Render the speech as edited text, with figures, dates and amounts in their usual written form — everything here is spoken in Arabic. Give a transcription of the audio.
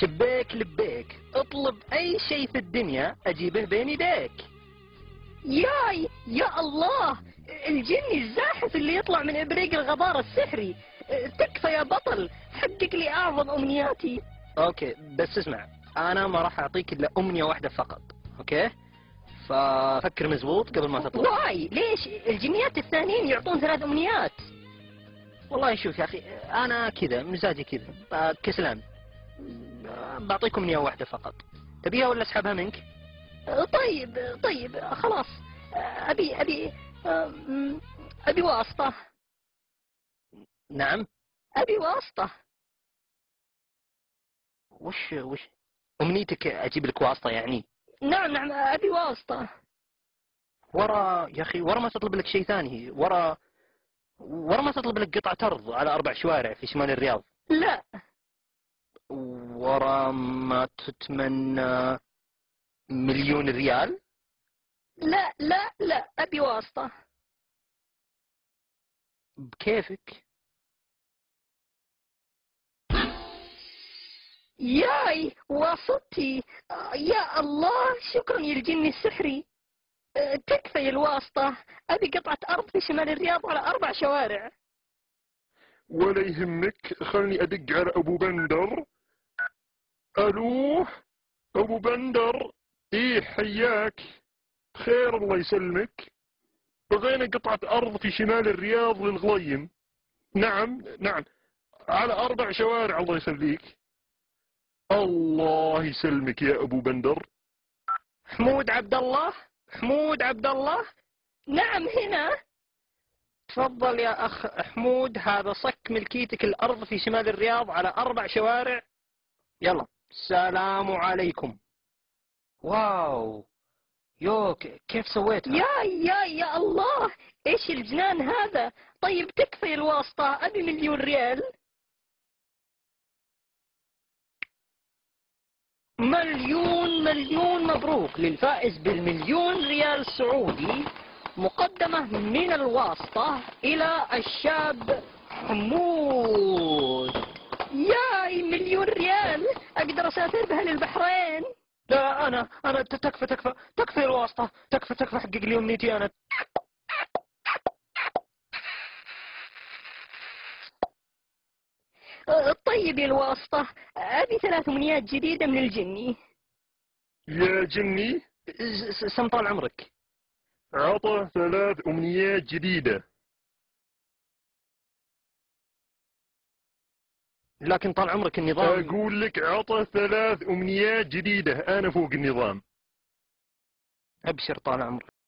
شبيك لبيك، اطلب اي شيء في الدنيا اجيبه بين يديك. ياي يا الله، الجني الزاحف اللي يطلع من ابريق الغبار السحري. تكفى يا بطل، حقق لي اعظم امنياتي. اوكي بس اسمع، انا ما راح اعطيك الا امنية واحدة فقط، اوكي؟ ففكر مزبوط قبل ما تطلب. واي ليش الجنيات الثانيين يعطون 3 امنيات؟ والله شوف يا اخي، انا كذا مزاجي كذا، كسلان. بعطيكم امنية واحدة فقط، تبيها ولا اسحبها منك؟ طيب خلاص. ابي واسطة. نعم. ابي واسطة. وش امنيتك؟ اجيب لك واسطة يعني؟ نعم ابي واسطة. ورا يا اخي، ورا ما تطلب لك شيء ثاني، ورا ما تطلب لك قطعة أرض على 4 شوارع في شمال الرياض. لا ورا ما تتمنى 1,000,000 ريال. لا ابي واسطة. بكيفك. ياي واسطتي. يا الله، شكرا يا الجني السحري. تكفي الواسطة، ابي قطعة ارض في شمال الرياض على 4 شوارع. ولا يهمك، خلني ادق على ابو بندر. الو ابو بندر، ايه حياك؟ بخير الله يسلمك. بغينا قطعة ارض في شمال الرياض للغليم. نعم على 4 شوارع الله يخليك. الله يسلمك يا ابو بندر. حمود عبد الله. نعم هنا. تفضل يا اخ حمود، هذا صك ملكيتك الارض في شمال الرياض على 4 شوارع. يلا السلام عليكم. واو، كيف سويتها؟ يا الله، ايش الجنان هذا؟ طيب تكفي الواسطة، ابي 1,000,000 ريال. مليون مبروك للفائز ب1,000,000 ريال سعودي، مقدمة من الواسطة إلى الشاب حمود. ياي 1,000,000 ريال، اقدر اسافر بها للبحرين. لا أنا تكفي الواسطة، تكفي حقق لي أمنيتي أنا. طيب يا الواسطة، ابي 3 امنيات جديدة من الجني. يا جني، سم طال عمرك. عطى 3 امنيات جديدة. لكن طال عمرك النظام. اقول لك عطى 3 امنيات جديدة، انا فوق النظام. أبشر طال عمرك.